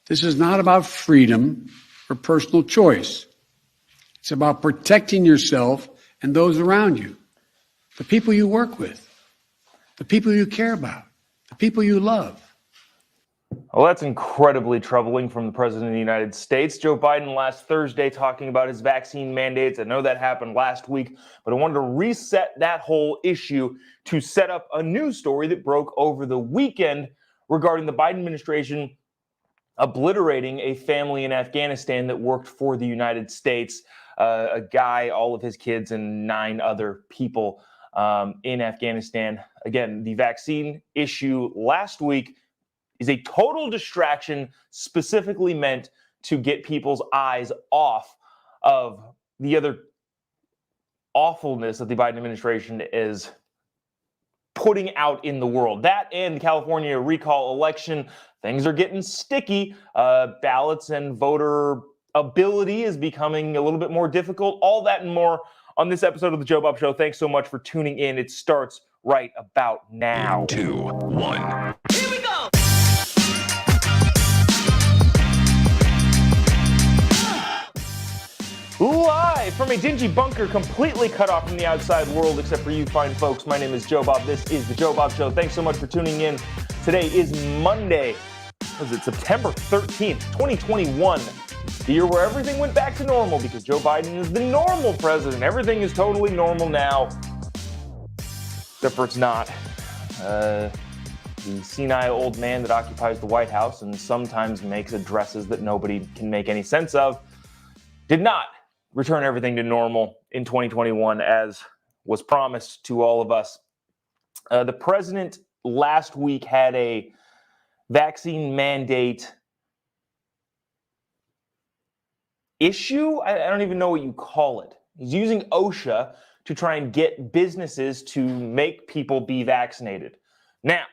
This is not about freedom or personal choice. It's about protecting yourself and those around you, the people you work with, the people you care about, the people you love. Well, that's incredibly troubling from the President of the United States. Joe Biden last Thursday talking about his vaccine mandates. I know that happened last week, but I wanted to reset that whole issue to set up a news story that broke over the weekend regarding the Biden administration obliterating a family in Afghanistan that worked for the United States, a guy, all of his kids, and 9 other people in Afghanistan. Again, the vaccine issue last week is a total distraction specifically meant to get people's eyes off of the other awfulness that the Biden administration is putting out in the world. That and the California recall election, things are getting sticky. Ballots and voter ability is becoming a little bit more difficult. All that and more on this episode of the Jobob Show. Thanks so much for tuning in. It starts right about now. 3, 2, 1. Here we go! Live from a dingy bunker completely cut off from the outside world, except for you fine folks. My name is Jobob. This is the Jobob Show. Thanks so much for tuning in. Today is Monday. What is it? September 13th, 2021. The year where everything went back to normal because Joe Biden is the normal president. Everything is totally normal now. Except for it's not. The senile old man that occupies the White House and sometimes makes addresses that nobody can make any sense of did not return everything to normal in 2021 as was promised to all of us. The president last week had a vaccine mandate issue. I don't even know what you call it. He's using OSHA to try and get businesses to make people be vaccinated. Now,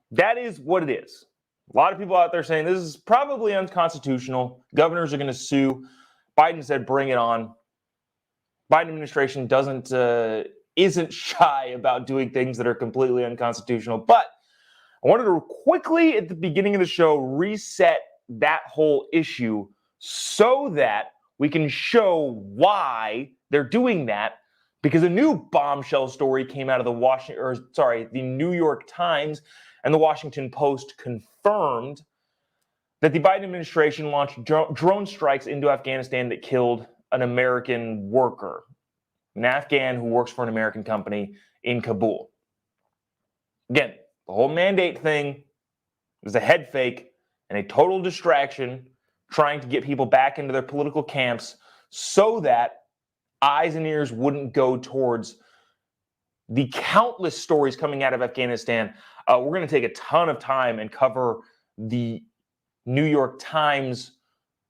that is what it is. A lot of people out there saying this is probably unconstitutional. Governors are going to sue. Biden said, bring it on. Biden administration isn't shy about doing things that are completely unconstitutional. But I wanted to quickly, at the beginning of the show, reset that whole issue so that we can show why they're doing that. Because a new bombshell story came out of the New York Times and the Washington Post confirmed that the Biden administration launched drone strikes into Afghanistan that killed an American worker, an Afghan who works for an American company in Kabul. Again, the whole mandate thing was a head fake and a total distraction trying to get people back into their political camps so that eyes and ears wouldn't go towards the countless stories coming out of Afghanistan. We're going to take a ton of time and cover the New York Times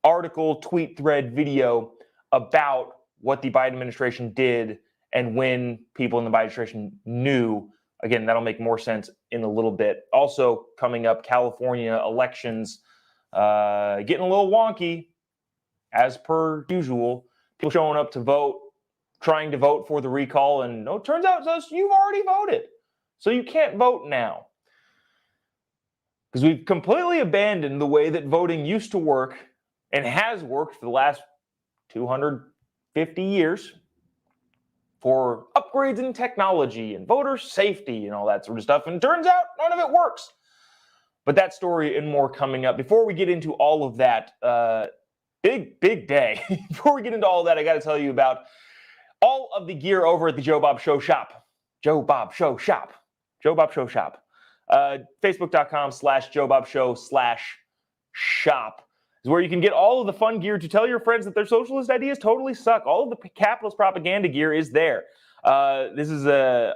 article, tweet thread, video about what the Biden administration did and when people in the Biden administration knew. Again, that'll make more sense in a little bit. Also coming up, California elections getting a little wonky as per usual. People showing up to vote, trying to vote for the recall, and it turns out you've already voted. So you can't vote now. Because we've completely abandoned the way that voting used to work and has worked for the last 250 years for upgrades in technology and voter safety and all that sort of stuff. And it turns out none of it works. But that story and more coming up. Before we get into all of that, big day. Before we get into all of that, I got to tell you about all of the gear over at the Jobob Show shop. Jobob Show shop. Jobob Show shop. Facebook.com/JobobShow/shop is where you can get all of the fun gear to tell your friends that their socialist ideas totally suck. All of the capitalist propaganda gear is there. This is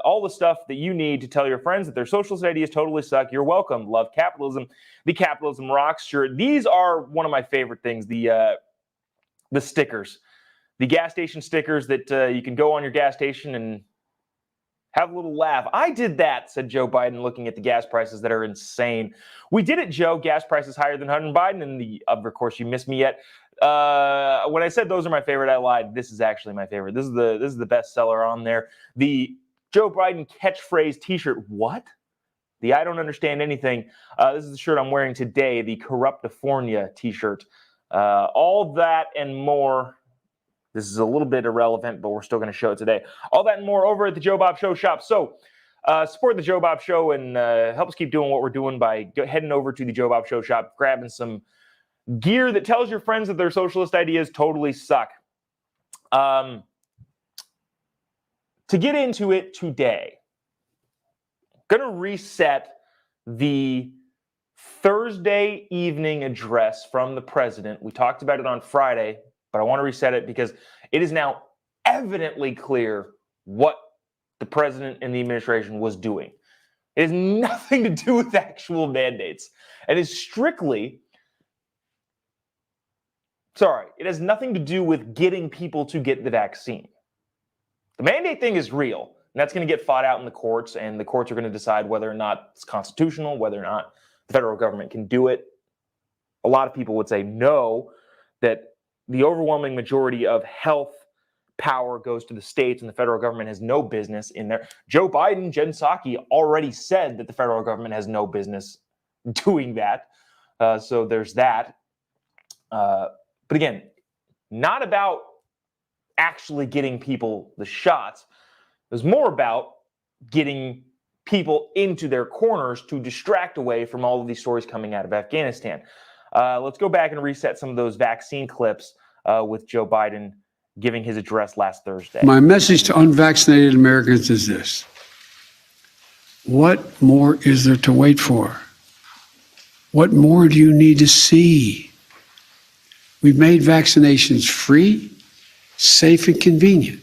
all the stuff that you need to tell your friends that their socialist ideas totally suck. You're welcome. Love capitalism. The Capitalism Rocks shirt. These are one of my favorite things. The stickers, the gas station stickers that you can go on your gas station and have a little laugh. I did that, said Joe Biden, looking at the gas prices that are insane. We did it, Joe. Gas prices higher than Hunter Biden. And of course, you missed me yet. When I said those are my favorite, I lied. This is actually my favorite. This is the best seller on there. The Joe Biden catchphrase T-shirt. What? the I don't understand anything. This is the shirt I'm wearing today, the Corruptifornia t-shirt. All that and more. This is a little bit irrelevant, but we're still going to show it today. All that and more over at the Jobob Show shop. So support the Jobob Show and help us keep doing what we're doing by heading over to the Jobob Show shop, grabbing some gear that tells your friends that their socialist ideas totally suck. To get into it today, I'm going to reset the Thursday evening address from the president. We talked about it on Friday, but I want to reset it because it is now evidently clear what the president and the administration was doing. It has nothing to do with actual mandates. It has nothing to do with getting people to get the vaccine. The mandate thing is real, and that's going to get fought out in the courts, and the courts are going to decide whether or not it's constitutional, whether or not the federal government can do it. A lot of people would say no, that the overwhelming majority of health power goes to the states and the federal government has no business in there. Joe Biden, Jen Psaki already said that the federal government has no business doing that. So there's that. But again, not about actually getting people the shots. It was more about getting people into their corners to distract away from all of these stories coming out of Afghanistan. Let's go back and reset some of those vaccine clips with Joe Biden giving his address last Thursday. My message to unvaccinated Americans is this. What more is there to wait for? What more do you need to see? We've made vaccinations free, safe, and convenient.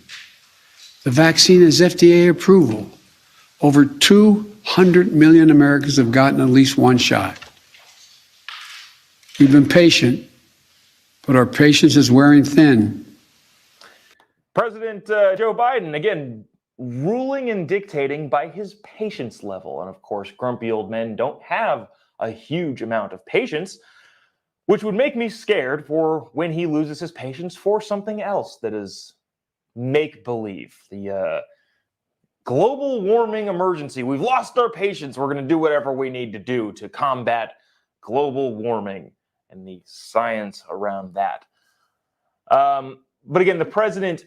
The vaccine has FDA approval. Over 200 million Americans have gotten at least one shot. We've been patient, but our patience is wearing thin. President Joe Biden, again, ruling and dictating by his patience level. And of course, grumpy old men don't have a huge amount of patience, which would make me scared for when he loses his patience for something else that is make-believe. The global warming emergency. We've lost our patience. We're going to do whatever we need to do to combat global warming and the science around that. But again, the president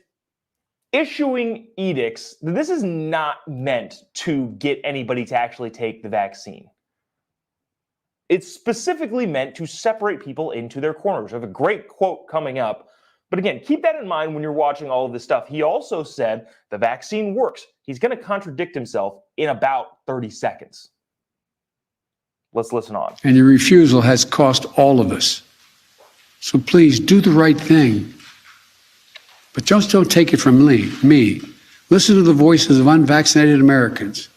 issuing edicts, this is not meant to get anybody to actually take the vaccine. It's specifically meant to separate people into their corners. I have a great quote coming up. But again, keep that in mind when you're watching all of this stuff. He also said the vaccine works. He's going to contradict himself in about 30 seconds. Let's listen on. And your refusal has cost all of us. So please do the right thing. But just don't take it from me. Listen to the voices of unvaccinated Americans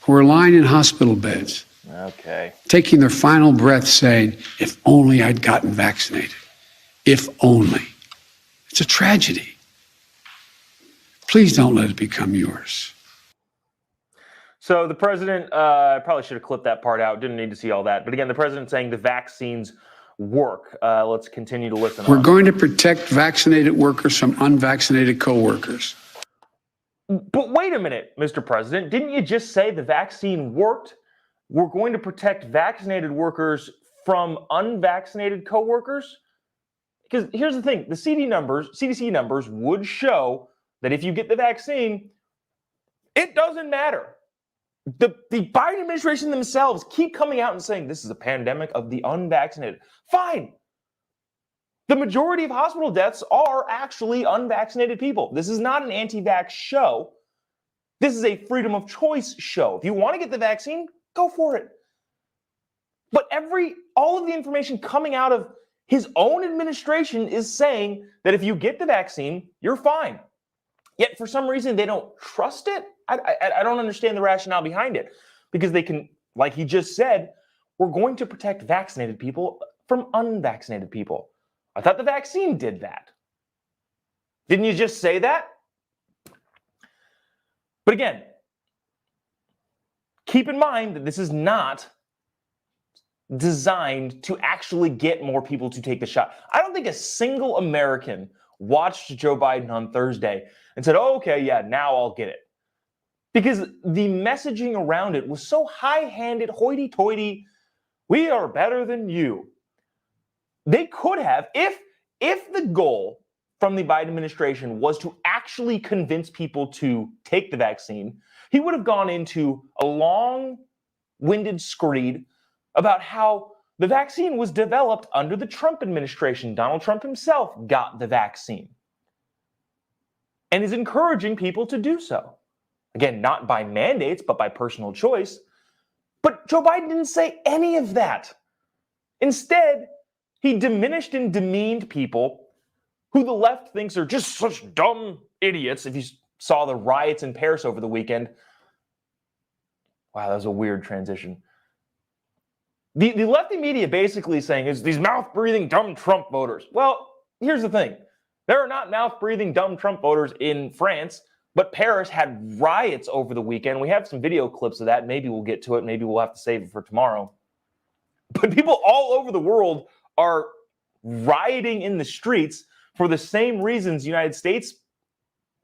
who are lying in hospital beds. Okay. Taking their final breath saying, if only I'd gotten vaccinated. If only. It's a tragedy. Please don't let it become yours. So the president, I probably should have clipped that part out. Didn't need to see all that. But again, the president saying the vaccines work. Let's continue to listen. We're going to protect vaccinated workers from unvaccinated coworkers. But wait a minute, Mr. President. Didn't you just say the vaccine worked? We're going to protect vaccinated workers from unvaccinated coworkers? Because here's the thing, the CDC numbers would show that if you get the vaccine, it doesn't matter. The Biden administration themselves keep coming out and saying this is a pandemic of the unvaccinated. Fine. The majority of hospital deaths are actually unvaccinated people. This is not an anti-vax show. This is a freedom of choice show. If you want to get the vaccine, go for it. But all of the information coming out of his own administration is saying that if you get the vaccine, you're fine. Yet for some reason, they don't trust it. I don't understand the rationale behind it. Because they can, like he just said, we're going to protect vaccinated people from unvaccinated people. I thought the vaccine did that. Didn't you just say that? But again, keep in mind that this is not designed to actually get more people to take the shot. I don't think a single American watched Joe Biden on Thursday and said, oh, okay, yeah, now I'll get it. because the messaging around it was so high-handed, hoity-toity, we are better than you. They could have, if the goal from the Biden administration was to actually convince people to take the vaccine, he would have gone into a long-winded screed about how the vaccine was developed under the Trump administration. Donald Trump himself got the vaccine and is encouraging people to do so. Again, not by mandates, but by personal choice. But Joe Biden didn't say any of that. Instead, he diminished and demeaned people who the left thinks are just such dumb idiots. If you saw the riots in Paris over the weekend, wow, that was a weird transition. The lefty media basically saying is these mouth-breathing dumb Trump voters. Well, here's the thing. There are not mouth-breathing dumb Trump voters in France, but Paris had riots over the weekend. We have some video clips of that. Maybe we'll get to it. Maybe we'll have to save it for tomorrow. But people all over the world are rioting in the streets for the same reasons United States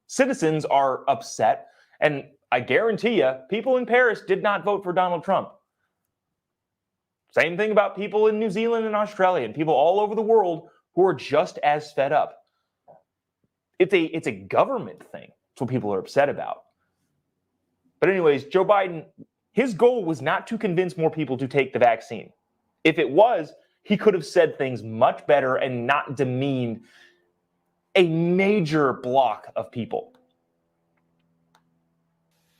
citizens are upset. And I guarantee you, people in Paris did not vote for Donald Trump. Same thing about people in New Zealand and Australia and people all over the world who are just as fed up. It's a government thing. That's what people are upset about. But anyways, Joe Biden, his goal was not to convince more people to take the vaccine. If it was, he could have said things much better and not demeaned a major block of people.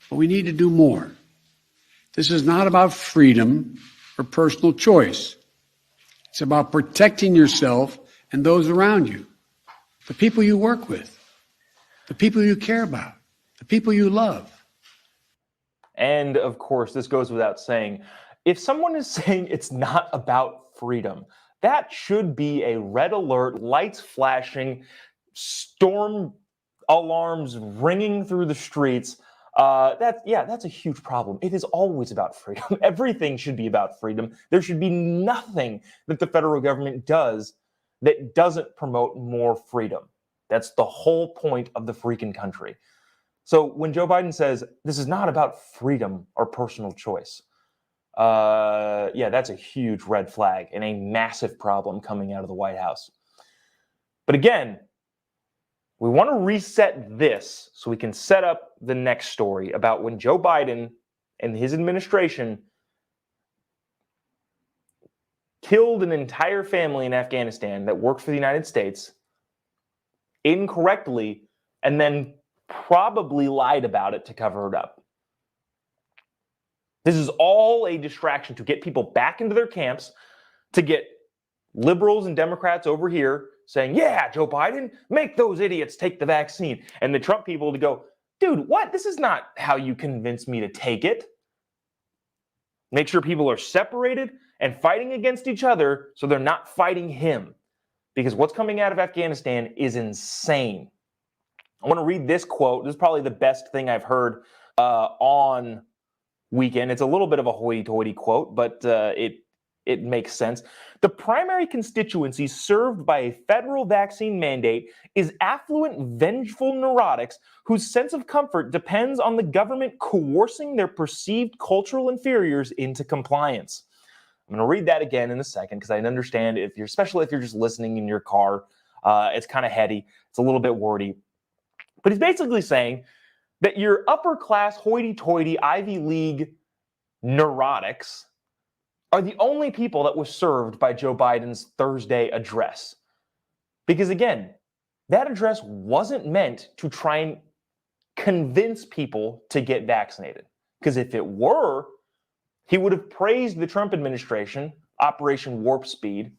But we need to do more. This is not about freedom or personal choice. It's about protecting yourself and those around you, the people you work with, the people you care about, the people you love. And of course, this goes without saying, if someone is saying it's not about freedom, that should be a red alert, lights flashing, storm alarms ringing through the streets. That's a huge problem. It is always about freedom. Everything should be about freedom. There should be nothing that the federal government does that doesn't promote more freedom. That's the whole point of the freaking country. So when Joe Biden says this is not about freedom or personal choice, that's a huge red flag and a massive problem coming out of the White House. But again, we want to reset this so we can set up the next story about when Joe Biden and his administration killed an entire family in Afghanistan that worked for the United States incorrectly and then probably lied about it to cover it up. This is all a distraction to get people back into their camps, to get liberals and Democrats over here saying, yeah, Joe Biden, make those idiots take the vaccine. And the Trump people to go, dude, what? This is not how you convince me to take it. Make sure people are separated and fighting against each other so they're not fighting him. Because what's coming out of Afghanistan is insane. I want to read this quote. This is probably the best thing I've heard on weekend. It's a little bit of a hoity-toity quote, but it makes sense. The primary constituency served by a federal vaccine mandate is affluent, vengeful neurotics whose sense of comfort depends on the government coercing their perceived cultural inferiors into compliance. I'm going to read that again in a second because I understand especially if you're just listening in your car, it's kind of heady. It's a little bit wordy. But he's basically saying that your upper class hoity-toity Ivy League neurotics are the only people that was served by Joe Biden's Thursday address. Because again, that address wasn't meant to try and convince people to get vaccinated. Because if it were, he would have praised the Trump administration, Operation Warp Speed,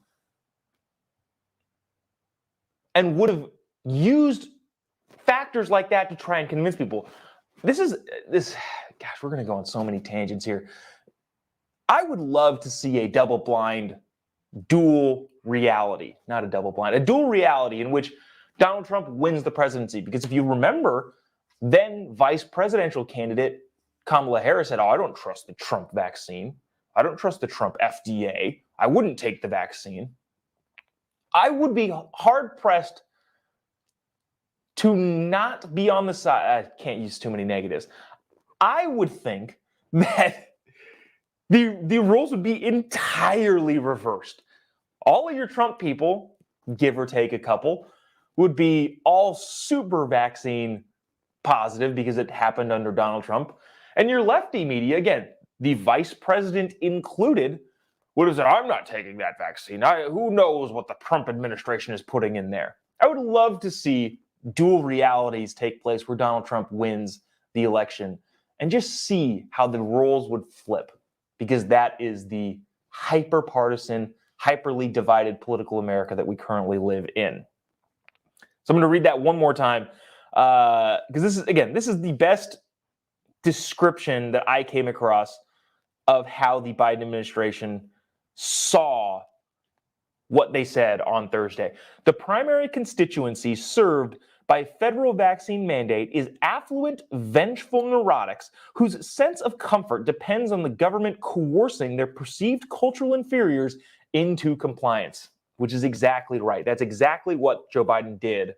and would have used factors like that to try and convince people. Gosh, we're going to go on so many tangents here. I would love to see a double-blind dual reality, not a double-blind, a dual reality in which Donald Trump wins the presidency. Because if you remember, then vice presidential candidate Kamala Harris said, I don't trust the Trump vaccine. I don't trust the Trump FDA. I wouldn't take the vaccine. I would be hard-pressed to not be on the side. I can't use too many negatives. I would think that the rules would be entirely reversed. All of your Trump people, give or take a couple, would be all super vaccine positive because it happened under Donald Trump. And your lefty media, again, the vice president included, would have said, I'm not taking that vaccine. Who knows what the Trump administration is putting in there? I would love to see dual realities take place where Donald Trump wins the election and just see how the roles would flip, because that is the hyper-partisan, hyperly divided political America that we currently live in. So I'm going to read that one more time, because this is the best description that I came across of how the Biden administration saw what they said on Thursday. The primary constituency served by federal vaccine mandate is affluent, vengeful neurotics whose sense of comfort depends on the government coercing their perceived cultural inferiors into compliance, which is exactly right. That's exactly what Joe Biden did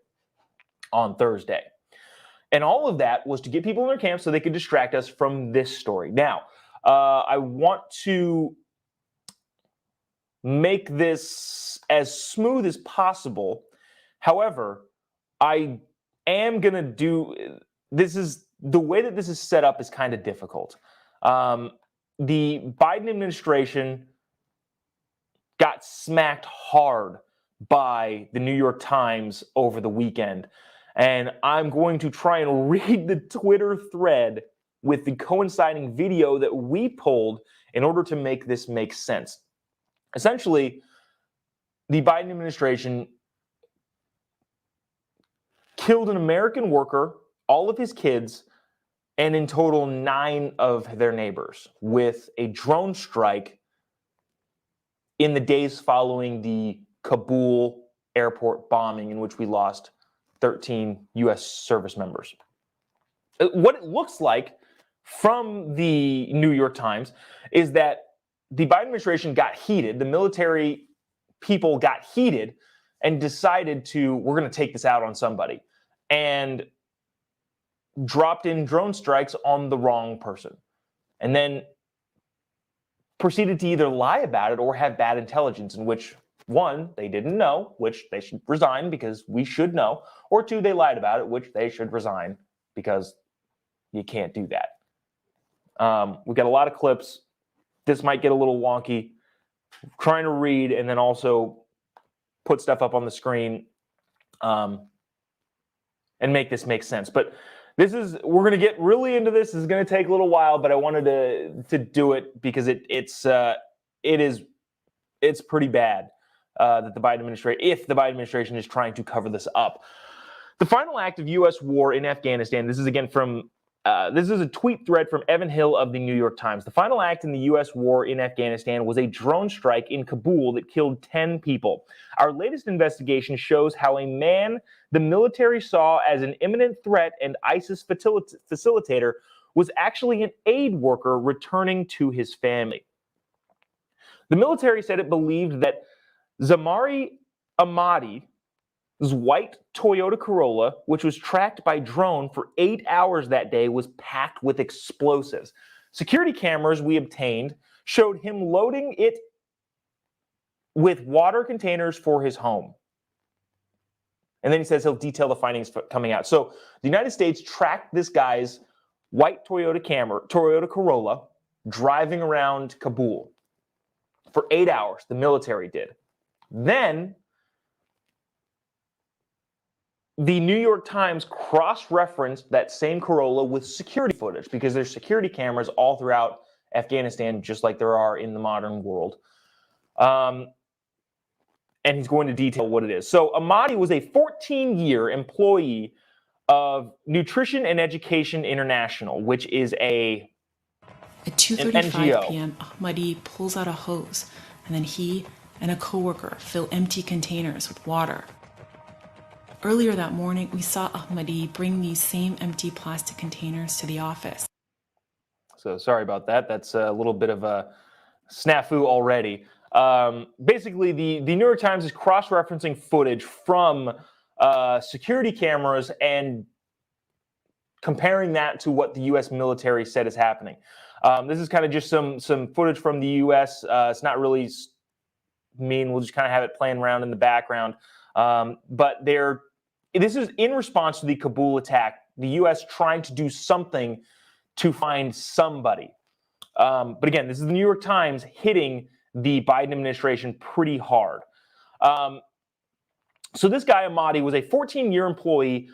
on Thursday. And all of that was to get people in their camp so they could distract us from this story. Now, I want to make this as smooth as possible. However, I am going to do this is the way that this is set up is kind of difficult. The Biden administration got smacked hard by the New York Times over the weekend. And I'm going to try and read the Twitter thread with the coinciding video that we pulled in order to make this make sense. Essentially, the Biden administration killed an American worker, all of his kids, and in total 9 of their neighbors with a drone strike in the days following the Kabul airport bombing, in which we lost 13 U.S. service members. What it looks like from the New York Times is that the Biden administration got heated, the military people got heated and decided we're going to take this out on somebody, and dropped in drone strikes on the wrong person, and then proceeded to either lie about it or have bad intelligence, in which, 1, they didn't know, which they should resign because we should know, or 2, they lied about it, which they should resign because you can't do that. We've got a lot of clips. This might get a little wonky. Trying to read and then also put stuff up on the screen and make this make sense. But we're going to get really into this. This is going to take a little while, but I wanted to do it because it's pretty bad that the Biden administration, if the Biden administration is trying to cover this up. The final act of U.S. war in Afghanistan. This is again from this is a tweet thread from Evan Hill of the New York Times. The final act in the U.S. war in Afghanistan was a drone strike in Kabul that killed 10 people. Our latest investigation shows how a man the military saw as an imminent threat and ISIS facilitator was actually an aid worker returning to his family. The military said it believed that Zamari Ahmadi's white Toyota Corolla, which was tracked by drone for 8 hours that day, was packed with explosives. Security cameras we obtained showed him loading it with water containers for his home. And then he says he'll detail the findings coming out. So the United States tracked this guy's white Toyota Corolla driving around Kabul for 8 hours. The military did. Then the New York Times cross-referenced that same Corolla with security footage because there's security cameras all throughout Afghanistan, just like there are in the modern world. And he's going to detail what it is. So Ahmadi was a 14-year employee of Nutrition and Education International, which is At 2:35 p.m., Ahmadi pulls out a hose, and then he and a coworker fill empty containers with water. Earlier that morning, we saw Ahmadi bring these same empty plastic containers to the office. So sorry about that. That's a little bit of a snafu already. Basically, the New York Times is cross-referencing footage from security cameras and comparing that to what the U.S. military said is happening. This is kind of just some footage from the U.S. It's not really mean. We'll just kind of have it playing around in the background. But this is in response to the Kabul attack, the U.S. trying to do something to find somebody. But again, this is the New York Times hitting the Biden administration pretty hard. So this guy, Ahmadi, was a 14-year employee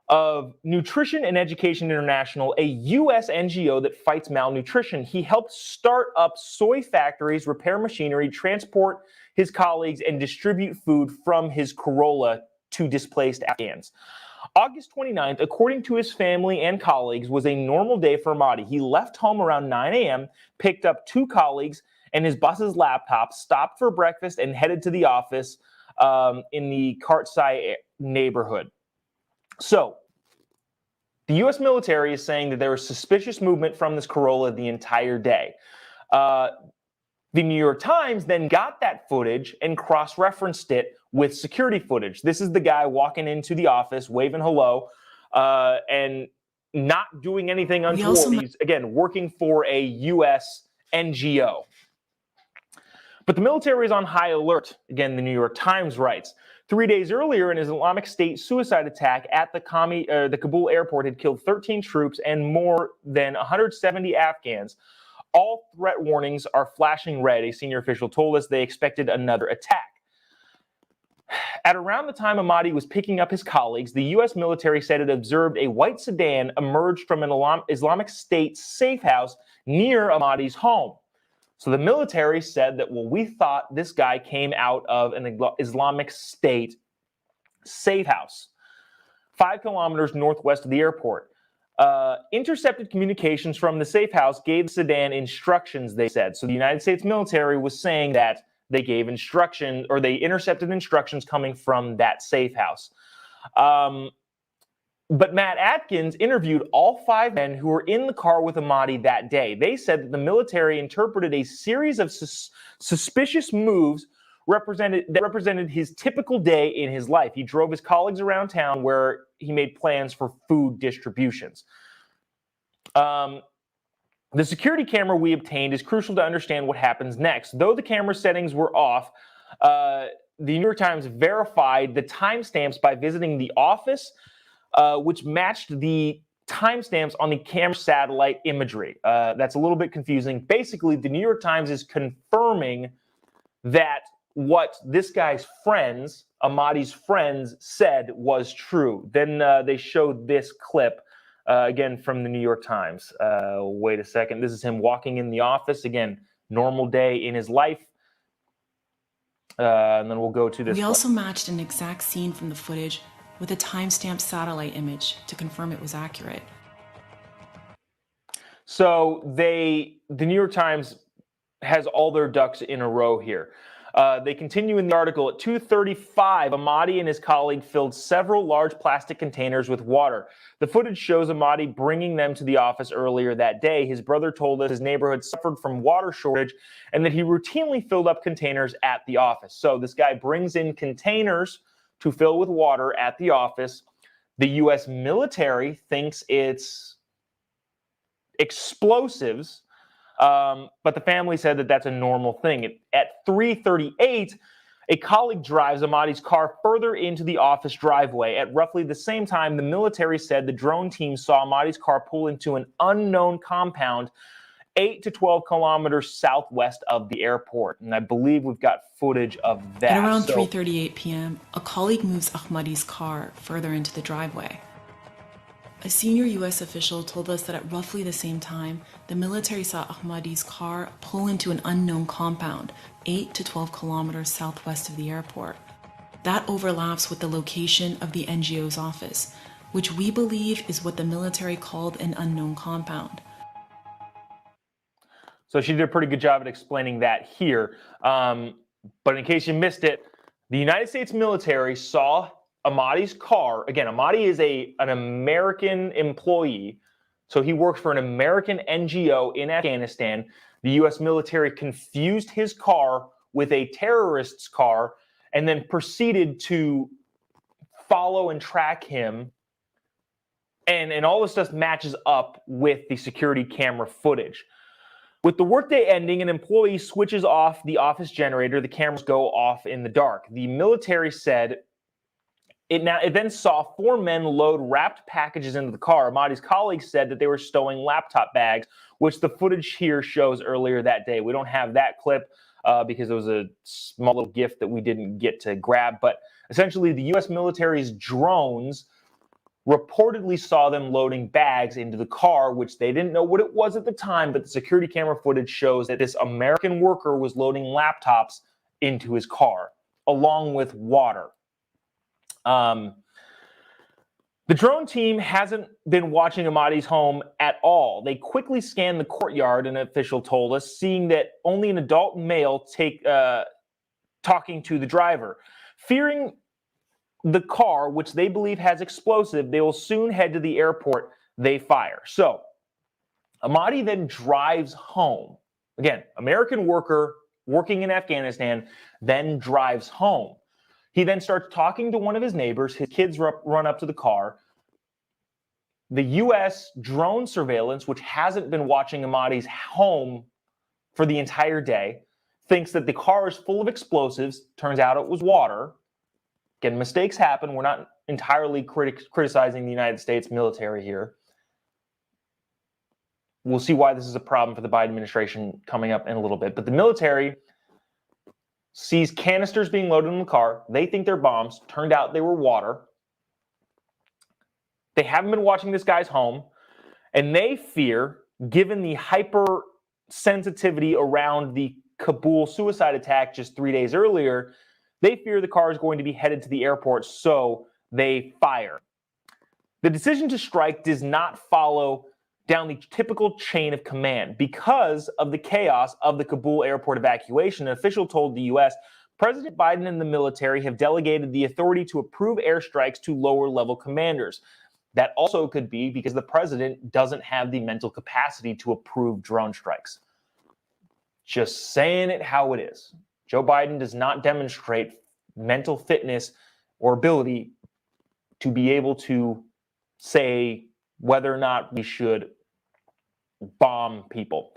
of Nutrition and Education International, a U.S. NGO that fights malnutrition. He helped start up soy factories, repair machinery, transport his colleagues, and distribute food from his Corolla to displaced Afghans. August 29th, according to his family and colleagues, was a normal day for Ahmadi. He left home around 9 a.m., picked up 2 colleagues and his boss's laptop, stopped for breakfast, and headed to the office in the Kartsai neighborhood. So, the U.S. military is saying that there was suspicious movement from this Corolla the entire day. The New York Times then got that footage and cross-referenced it with security footage. This is the guy walking into the office, waving hello, and not doing anything untoward. He's, again, working for a U.S. NGO. But the military is on high alert. Again, the New York Times writes, 3 days earlier, an Islamic State suicide attack at the Kabul airport had killed 13 troops and more than 170 Afghans. All threat warnings are flashing red, a senior official told us. They expected another attack. At around the time Ahmadi was picking up his colleagues, the U.S. military said it observed a white sedan emerge from an Islamic State safe house near Ahmadi's home. So the military said that, well, we thought this guy came out of an Islamic State safe house, 5 kilometers northwest of the airport. Intercepted communications from the safe house gave the sedan instructions, they said. So the United States military was saying that they gave instructions, or they intercepted instructions coming from that safe house. But Matt Atkins interviewed all 5 men who were in the car with Ahmadi that day. They said that the military interpreted a series of suspicious moves that represented his typical day in his life. He drove his colleagues around town where he made plans for food distributions. The security camera we obtained is crucial to understand what happens next. Though the camera settings were off, the New York Times verified the timestamps by visiting the office, which matched the timestamps on the camera satellite imagery. That's a little bit confusing. Basically, the New York Times is confirming that what this guy's friends, Ahmadi's friends, said was true. Then they showed this clip, again, from the New York Times. Wait a second. This is him walking in the office. Again, normal day in his life. And then we'll go to this. We also matched an exact scene from the footage with a timestamp satellite image to confirm it was accurate. So the New York Times has all their ducks in a row here. They continue in the article. At 2:35, Ahmadi and his colleague filled several large plastic containers with water. The footage shows Ahmadi bringing them to the office earlier that day. His brother told us his neighborhood suffered from water shortage and that he routinely filled up containers at the office. So this guy brings in containers to fill with water at the office. The U.S. military thinks it's explosives, but the family said that that's a normal thing. At 3:38, a colleague drives Ahmadi's car further into the office driveway. At roughly the same time, the military said the drone team saw Ahmadi's car pull into an unknown compound 8 to 12 kilometers southwest of the airport. And I believe we've got footage of that. At around 3:38 p.m., a colleague moves Ahmadi's car further into the driveway. A senior U.S. official told us that at roughly the same time, the military saw Ahmadi's car pull into an unknown compound 8 to 12 kilometers southwest of the airport. That overlaps with the location of the NGO's office, which we believe is what the military called an unknown compound. So she did a pretty good job at explaining that here. But in case you missed it, the United States military saw Ahmadi's car. Again, Ahmadi is an American employee, so he works for an American NGO in Afghanistan. The U.S. military confused his car with a terrorist's car and then proceeded to follow and track him And all this stuff matches up with the security camera footage. With the workday ending, an employee switches off the office generator. The cameras go off in the dark. The military said it then saw 4 men load wrapped packages into the car. Ahmadi's colleagues said that they were stowing laptop bags, which the footage here shows earlier that day. We don't have that clip because it was a small little gift that we didn't get to grab. But essentially, the U.S. military's drones reportedly saw them loading bags into the car, which they didn't know what it was at the time, but the security camera footage shows that this American worker was loading laptops into his car, along with water. The drone team hasn't been watching Ahmadi's home at all. They quickly scanned the courtyard, an official told us, seeing that only an adult male talking to the driver. Fearing the car, which they believe has explosive, they will soon head to the airport. They fire. So Ahmadi then drives home. Again, American worker working in Afghanistan, then drives home. He then starts talking to one of his neighbors. His kids run up to the car. The U.S. drone surveillance, which hasn't been watching Ahmadi's home for the entire day, thinks that the car is full of explosives. Turns out it was water. Again, mistakes happen. We're not entirely criticizing the United States military here. We'll see why this is a problem for the Biden administration coming up in a little bit. But the military sees canisters being loaded in the car. They think they're bombs. Turned out they were water. They haven't been watching this guy's home. And they fear, given the hypersensitivity around the Kabul suicide attack just 3 days earlier, they fear the car is going to be headed to the airport, so they fire. The decision to strike does not follow down the typical chain of command. Because of the chaos of the Kabul airport evacuation, an official told the U.S., President Biden and the military have delegated the authority to approve airstrikes to lower-level commanders. That also could be because the president doesn't have the mental capacity to approve drone strikes. Just saying it how it is. Joe Biden does not demonstrate mental fitness or ability to be able to say whether or not we should bomb people.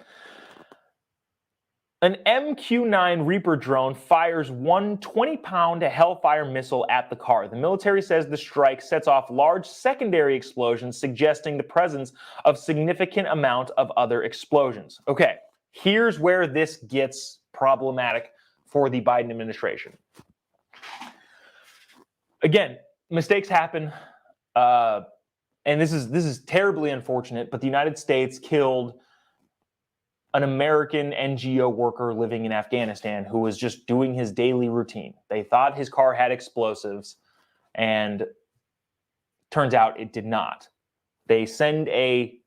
An MQ-9 Reaper drone fires one 20-pound Hellfire missile at the car. The military says the strike sets off large secondary explosions, suggesting the presence of significant amount of other explosions. Okay, here's where this gets problematic for the Biden administration. Again, mistakes happen, and this is terribly unfortunate, but the United States killed an American NGO worker living in Afghanistan who was just doing his daily routine. They thought his car had explosives, and turns out it did not. They send a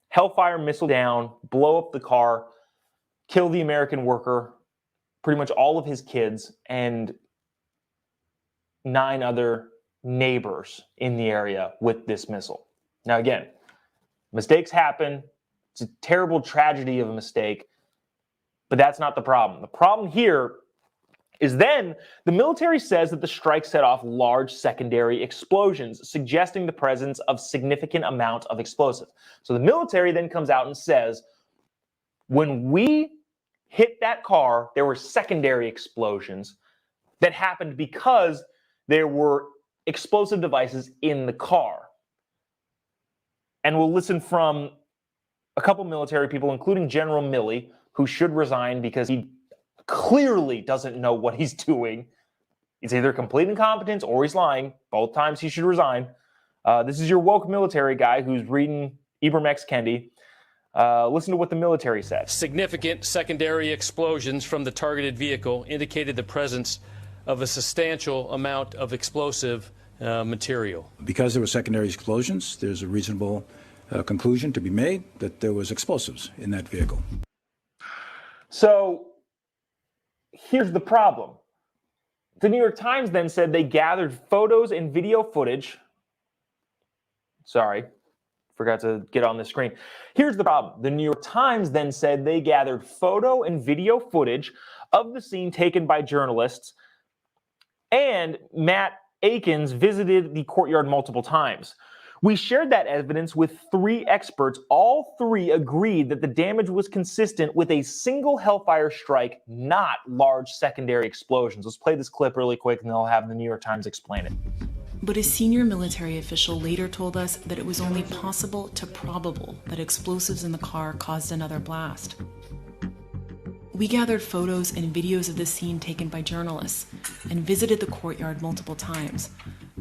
Hellfire missile down, blow up the car, kill the American worker, pretty much all of his kids, and 9 other neighbors in the area with this missile. Now, again, mistakes happen. It's a terrible tragedy of a mistake, but that's not the problem. The problem here is then the military says that the strike set off large secondary explosions, suggesting the presence of significant amount of explosives. So the military then comes out and says, when we hit that car, there were secondary explosions that happened because there were explosive devices in the car. And we'll listen from a couple military people, including General Milley, who should resign because he clearly doesn't know what he's doing. It's either complete incompetence or he's lying. Both times he should resign. This is your woke military guy who's reading Ibram X. Kendi. Listen to what the military said. Significant secondary explosions from the targeted vehicle indicated the presence of a substantial amount of explosive material. Because there were secondary explosions, there's a reasonable conclusion to be made that there was explosives in that vehicle. So here's the problem. The New York Times then said they gathered photos and video footage. Sorry, forgot to get on the screen. Here's the problem. The New York Times then said they gathered photo and video footage of the scene taken by journalists, and Matt Akins visited the courtyard multiple times. We shared that evidence with 3 experts. All 3 agreed that the damage was consistent with a single Hellfire strike, not large secondary explosions. Let's play this clip really quick and then I'll have the New York Times explain it. But a senior military official later told us that it was only possible to probable that explosives in the car caused another blast. We gathered photos and videos of the scene taken by journalists and visited the courtyard multiple times.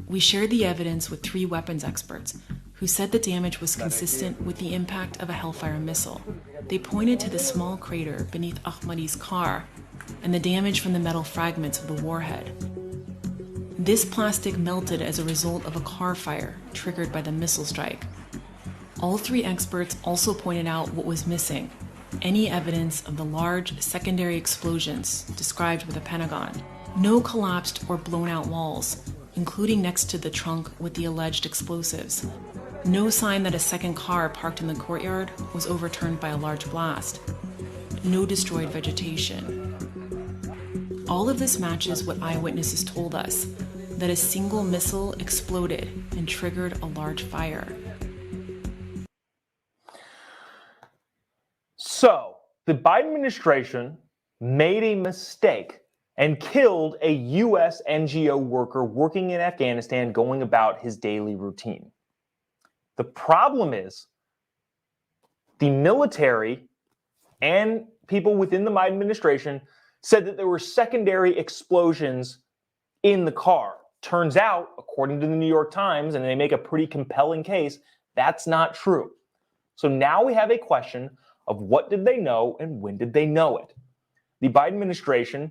We shared the evidence with 3 weapons experts who said the damage was consistent with the impact of a Hellfire missile. They pointed to the small crater beneath Ahmadi's car and the damage from the metal fragments of the warhead. This plastic melted as a result of a car fire triggered by the missile strike. All 3 experts also pointed out what was missing: any evidence of the large secondary explosions described by the Pentagon. No collapsed or blown out walls, including next to the trunk with the alleged explosives. No sign that a second car parked in the courtyard was overturned by a large blast. No destroyed vegetation. All of this matches what eyewitnesses told us, that a single missile exploded and triggered a large fire. So, the Biden administration made a mistake and killed a U.S. NGO worker working in Afghanistan going about his daily routine. The problem is the military and people within the Biden administration said that there were secondary explosions in the car. Turns out, according to the New York Times, and they make a pretty compelling case, that's not true. So now we have a question of what did they know and when did they know it? The Biden administration,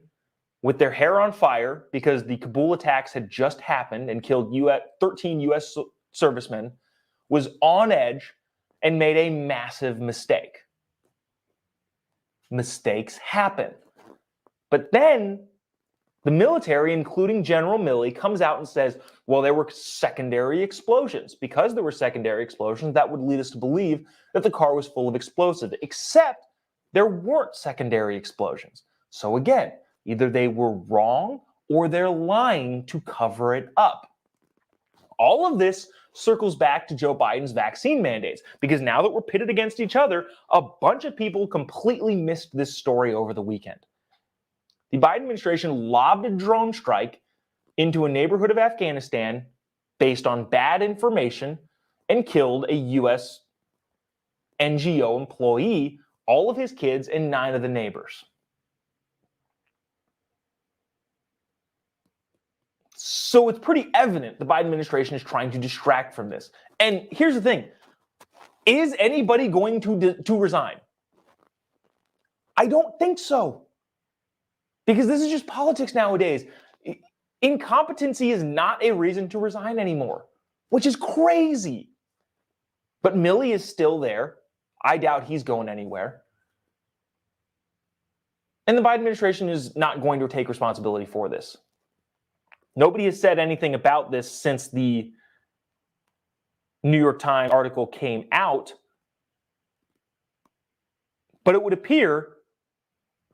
with their hair on fire because the Kabul attacks had just happened and killed 13 U.S. servicemen, was on edge and made a massive mistake. Mistakes happen. But then the military, including General Milley, comes out and says, well, there were secondary explosions. Because there were secondary explosions, that would lead us to believe that the car was full of explosives, except there weren't secondary explosions. So again, either they were wrong or they're lying to cover it up. All of this circles back to Joe Biden's vaccine mandates, because now that we're pitted against each other, a bunch of people completely missed this story over the weekend. The Biden administration lobbed a drone strike into a neighborhood of Afghanistan based on bad information and killed a U.S. NGO employee, all of his kids, and 9 of the neighbors. So it's pretty evident the Biden administration is trying to distract from this. And here's the thing. Is anybody going to resign? I don't think so. Because this is just politics nowadays. Incompetency is not a reason to resign anymore, which is crazy. But Milley is still there. I doubt he's going anywhere. And the Biden administration is not going to take responsibility for this. Nobody has said anything about this since the New York Times article came out. But it would appear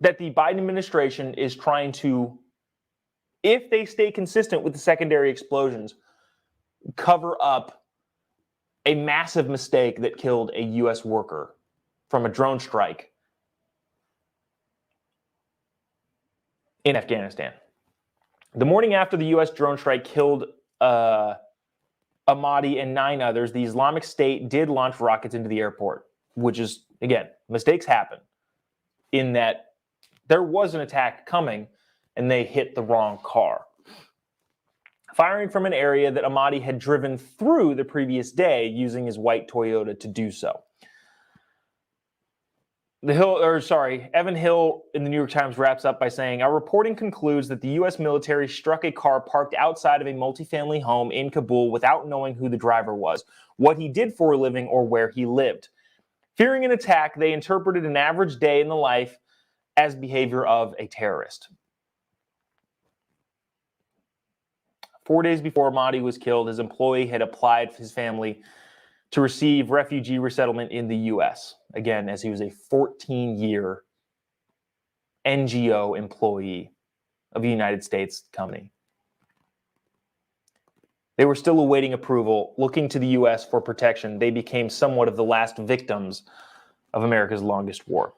that the Biden administration is trying to, if they stay consistent with the secondary explosions, cover up a massive mistake that killed a U.S. worker from a drone strike in Afghanistan. The morning after the U.S. drone strike killed Ahmadi and 9 others, the Islamic State did launch rockets into the airport, which is, again, mistakes happen in that there was an attack coming and they hit the wrong car. Firing from an area that Ahmadi had driven through the previous day using his white Toyota to do so. Evan Hill in the New York Times wraps up by saying, our reporting concludes that the U.S. military struck a car parked outside of a multifamily home in Kabul without knowing who the driver was, what he did for a living, or where he lived. Fearing an attack, they interpreted an average day in the life as behavior of a terrorist. 4 days before Ahmadi was killed, his employee had applied for his family to receive refugee resettlement in the U.S. Again, as he was a 14-year NGO employee of a United States company. They were still awaiting approval, looking to the U.S. for protection. They became somewhat of the last victims of America's longest war.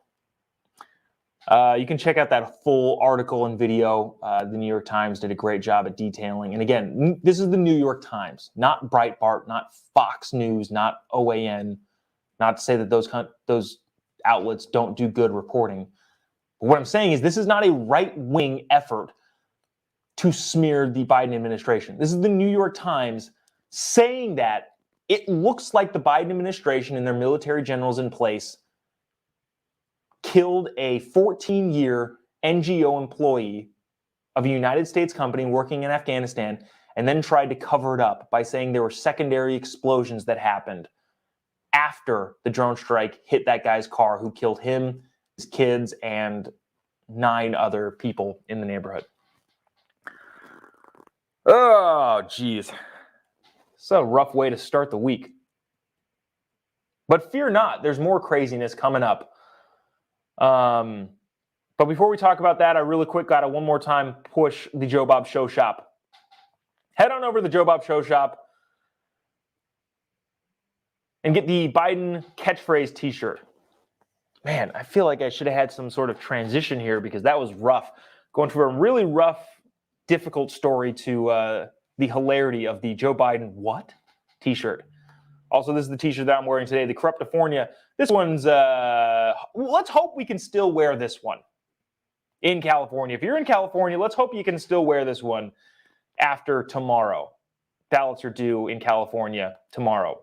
You can check out that full article and video. The New York Times did a great job at detailing. And again, this is the New York Times, not Breitbart, not Fox News, not OAN. Not to say that those outlets don't do good reporting. But what I'm saying is this is not a right-wing effort to smear the Biden administration. This is the New York Times saying that it looks like the Biden administration and their military generals in place killed a 14-year NGO employee of a United States company working in Afghanistan and then tried to cover it up by saying there were secondary explosions that happened after the drone strike hit that guy's car, who killed him, his kids, and 9 other people in the neighborhood. Oh, geez. It's a rough way to start the week. But fear not, there's more craziness coming up. But before we talk about that, I really quick got to one more time push the Jobob Show shop. Head on over to the Jobob Show shop and get the Biden catchphrase t-shirt. Man, I feel like I should have had some sort of transition here because that was rough. Going through a really rough, difficult story to the hilarity of the Joe Biden what t-shirt. Also, this is the t-shirt that I'm wearing today, the Corruptifornia. This one's, let's hope we can still wear this one in California. If you're in California, let's hope you can still wear this one after tomorrow. Ballots are due in California tomorrow.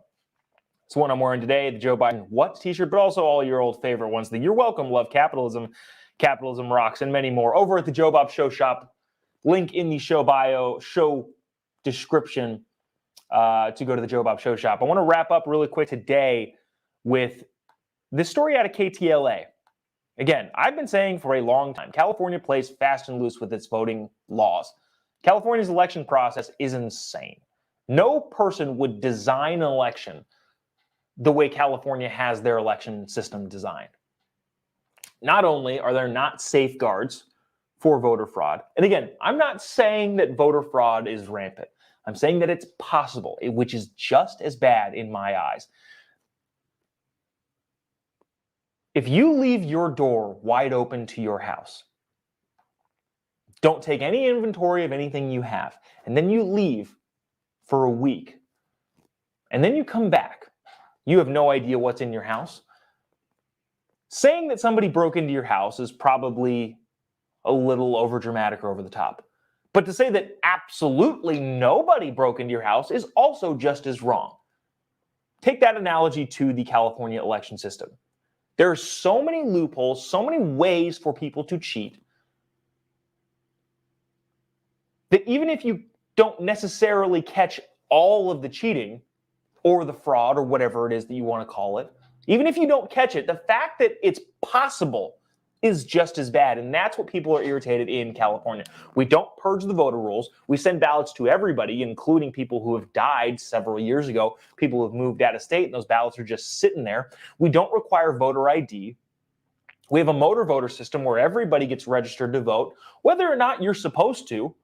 It's the one I'm wearing today, the Joe Biden what t-shirt, but also all your old favorite ones, the You're Welcome, Love Capitalism, Capitalism Rocks, and many more over at the Jobob Show shop. Link in the show bio, show description to go to the Jobob Show shop. I want to wrap up really quick today with this story out of KTLA. Again, I've been saying for a long time, California plays fast and loose with its voting laws. California's election process is insane. No person would design an election the way California has their election system designed. Not only are there not safeguards for voter fraud, and again, I'm not saying that voter fraud is rampant. I'm saying that it's possible, which is just as bad in my eyes. If you leave your door wide open to your house, don't take any inventory of anything you have, and then you leave for a week, and then you come back, you have no idea what's in your house. Saying that somebody broke into your house is probably a little overdramatic or over the top. But to say that absolutely nobody broke into your house is also just as wrong. Take that analogy to the California election system. There are so many loopholes, so many ways for people to cheat, that even if you don't necessarily catch all of the cheating or the fraud or whatever it is that you want to call it, even if you don't catch it, the fact that it's possible is just as bad. And that's what people are irritated in California. We don't purge the voter rolls. We send ballots to everybody, including people who have died several years ago, people who have moved out of state, and those ballots are just sitting there. We don't require voter ID. We have a motor voter system where everybody gets registered to vote, whether or not you're supposed to.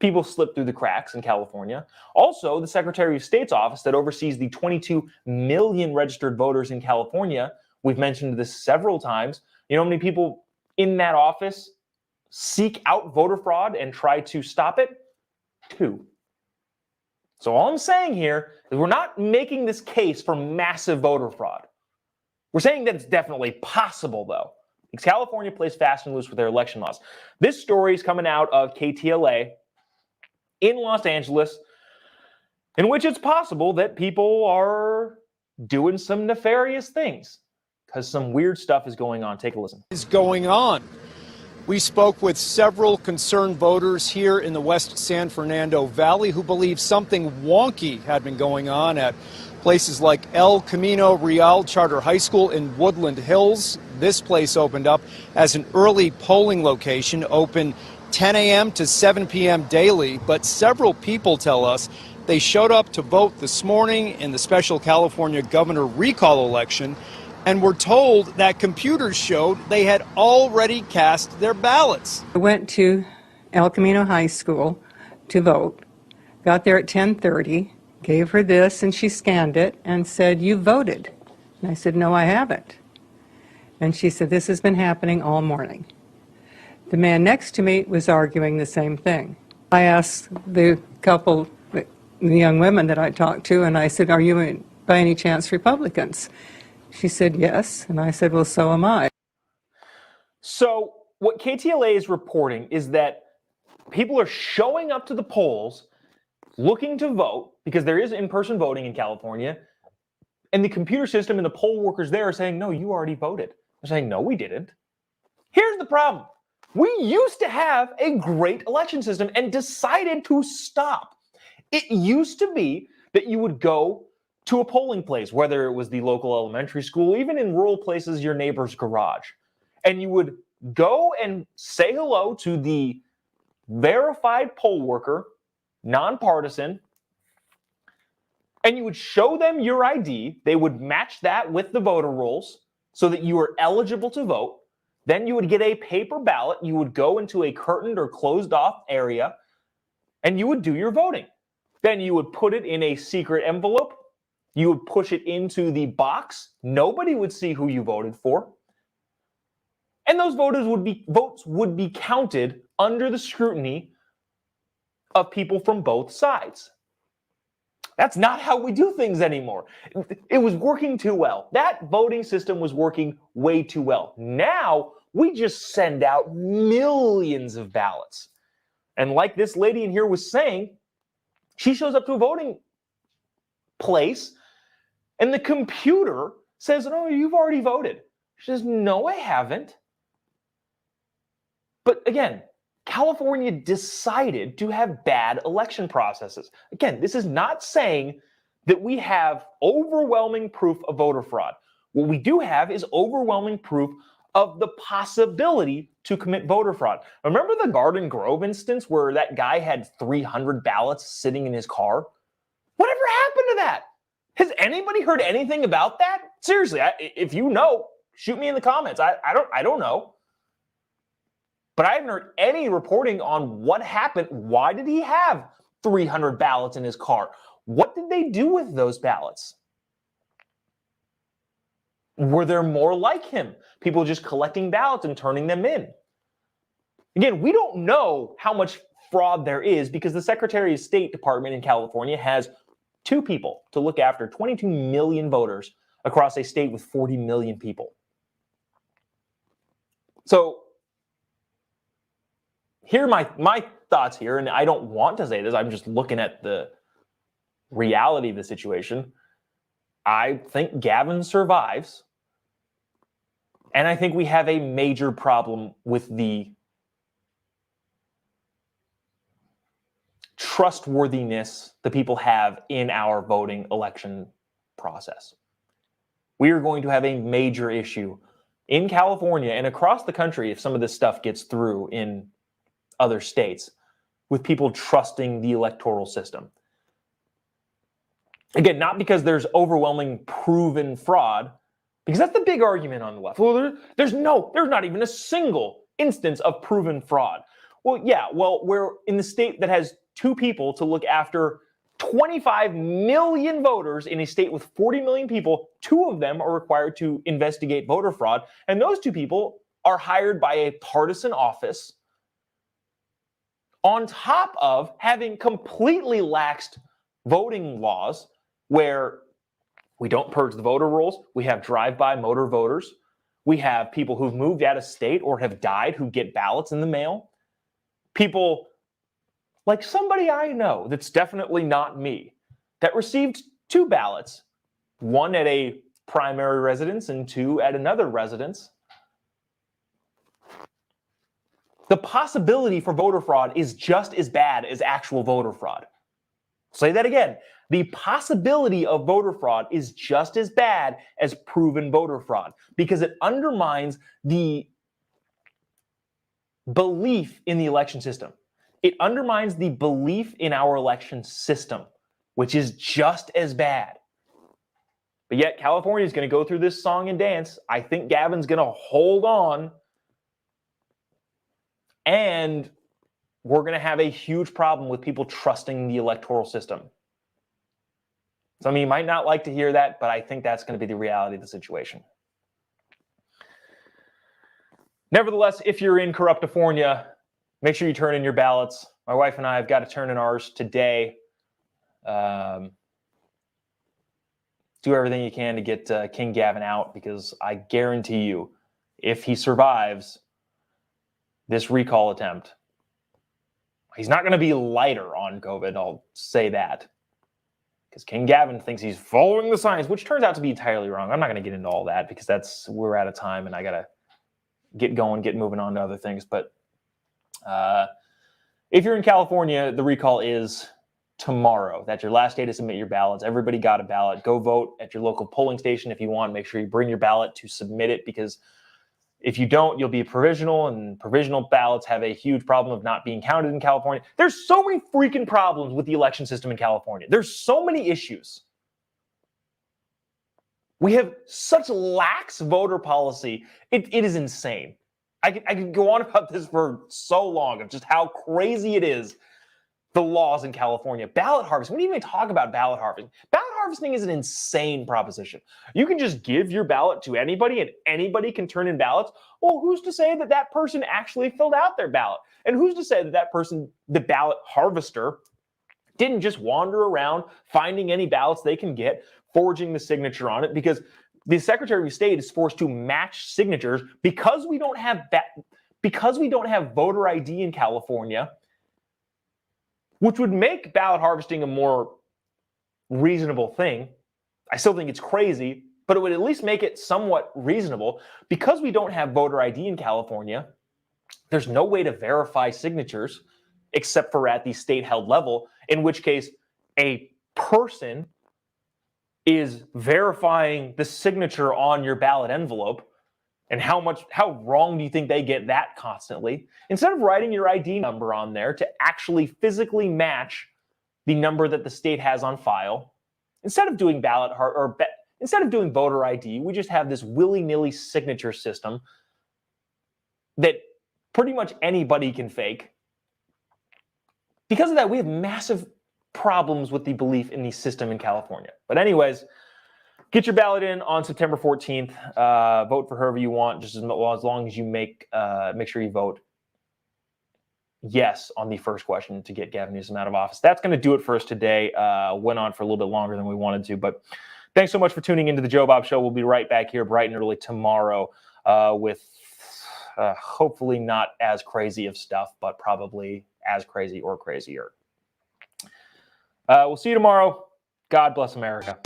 People slip through the cracks in California. Also, the Secretary of State's office that oversees the 22 million registered voters in California, we've mentioned this several times. You know how many people in that office seek out voter fraud and try to stop it? 2. So all I'm saying here is we're not making this case for massive voter fraud. We're saying that it's definitely possible, though, because California plays fast and loose with their election laws. This story is coming out of KTLA in Los Angeles, in which it's possible that people are doing some nefarious things because some weird stuff is going on. Take a listen. Is going on. We spoke with several concerned voters here in the West San Fernando Valley who believe something wonky had been going on at places like El Camino Real Charter High School in Woodland Hills. This place opened up as an early polling location, open 10 a.m. to 7 p.m. daily, but several people tell us they showed up to vote this morning in the special California governor recall election and were told that computers showed they had already cast their ballots. I went to El Camino High School to vote. got there at 10:30, gave her this, and she scanned it and said, "You voted." And I said, "No, I haven't." And she said, "This has been happening all morning." The man next to me was arguing the same thing. I asked the couple, the young women that I talked to, and I said, "Are you by any chance Republicans?" She said, "Yes." And I said, "Well, so am I." So what KTLA is reporting is that people are showing up to the polls looking to vote, because there is in-person voting in California, and the computer system and the poll workers there are saying, "No, you already voted." They're saying, "No, we didn't." Here's the problem. We used to have a great election system and decided to stop. It used to be that you would go to a polling place, whether it was the local elementary school, even in rural places, your neighbor's garage, and you would go and say hello to the verified poll worker, nonpartisan, and you would show them your ID. They would match that with the voter rolls so that you were eligible to vote. Then you would get a paper ballot. You would go into a curtained or closed off area and you would do your voting. Then you would put it in a secret envelope. You would push it into the box. Nobody would see who you voted for. And those votes would be counted under the scrutiny of people from both sides. That's not how we do things anymore. It was working too well. That voting system was working way too well. Now we just send out millions of ballots. And like this lady in here was saying, she shows up to a voting place and the computer says, "Oh, you've already voted." She says, "No, I haven't." But again, California decided to have bad election processes. Again, this is not saying that we have overwhelming proof of voter fraud. What we do have is overwhelming proof of the possibility to commit voter fraud. Remember the Garden Grove instance where that guy had 300 ballots sitting in his car? Whatever happened to that? Has anybody heard anything about that? Seriously, if you know, shoot me in the comments. I don't know. But I haven't heard any reporting on what happened. Why did he have 300 ballots in his car? What did they do with those ballots? Were there more like him? People just collecting ballots and turning them in? Again, we don't know how much fraud there is because the Secretary of State Department in California has 2 people to look after 22 million voters across a state with 40 million people. So, here are my thoughts here, and I don't want to say this, I'm just looking at the reality of the situation. I think Gavin survives, and I think we have a major problem with the trustworthiness that people have in our voting election process. We are going to have a major issue in California and across the country if some of this stuff gets through in other states with people trusting the electoral system. Again, not because there's overwhelming proven fraud, because that's the big argument on the left. Well, there's not even a single instance of proven fraud. Well, yeah, we're in the state that has 2 people to look after 25 million voters in a state with 40 million people. 2 of them are required to investigate voter fraud, and those 2 people are hired by a partisan office on top of having completely laxed voting laws where we don't purge the voter rolls, we have drive-by motor voters, we have people who've moved out of state or have died who get ballots in the mail, people like somebody I know that's definitely not me that received 2 ballots, 1 at a primary residence and 2 at another residence. The possibility for voter fraud is just as bad as actual voter fraud. I'll say that again. The possibility of voter fraud is just as bad as proven voter fraud because it undermines the belief in the election system. It undermines the belief in our election system, which is just as bad. But yet California is going to go through this song and dance. I think Gavin's going to hold on. And we're going to have a huge problem with people trusting the electoral system. Some of you might not like to hear that, but I think that's going to be the reality of the situation. Nevertheless, if you're in Corruptifornia, make sure you turn in your ballots. My wife and I have got to turn in ours today. Do everything you can to get King Gavin out, because I guarantee you, if he survives this recall attempt, he's not going to be lighter on COVID, I'll say that. Because King Gavin thinks he's following the science, which turns out to be entirely wrong. I'm not going to get into all that because we're out of time and I got to get going, get moving on to other things. But if you're in California, the recall is tomorrow. That's your last day to submit your ballots. Everybody got a ballot. Go vote at your local polling station if you want. Make sure you bring your ballot to submit it, because if you don't, you'll be provisional, and provisional ballots have a huge problem of not being counted in California. There's so many freaking problems with the election system in California. There's so many issues. We have such lax voter policy. It is insane. I could go on about this for so long of just how crazy it is, the laws in California. Ballot harvesting. We didn't even talk about ballot harvesting. Ballot harvesting is an insane proposition. You can just give your ballot to anybody and anybody can turn in ballots. Well, who's to say that that person actually filled out their ballot? And who's to say that that person, the ballot harvester, didn't just wander around finding any ballots they can get, forging the signature on it? Because the Secretary of State is forced to match signatures because we don't have voter ID in California, which would make ballot harvesting a more reasonable thing. I still think it's crazy, but it would at least make it somewhat reasonable. Because we don't have voter ID in California, there's no way to verify signatures except for at the state-held level, in which case a person is verifying the signature on your ballot envelope. And how wrong do you think they get that constantly? Instead of writing your ID number on there to actually physically match the number that the state has on file, instead of doing instead of doing voter ID, we just have this willy-nilly signature system that pretty much anybody can fake. Because of that, we have massive problems with the belief in the system in California. But anyways, get your ballot in on September 14th. Vote for whoever you want, just as long as you make sure you vote yes on the first question to get Gavin Newsom out of office. That's going to do it for us today. Went on for a little bit longer than we wanted to, but thanks so much for tuning into the Jobob Show. We'll be right back here bright and early tomorrow with hopefully not as crazy of stuff, but probably as crazy or crazier. We'll see you tomorrow. God bless America.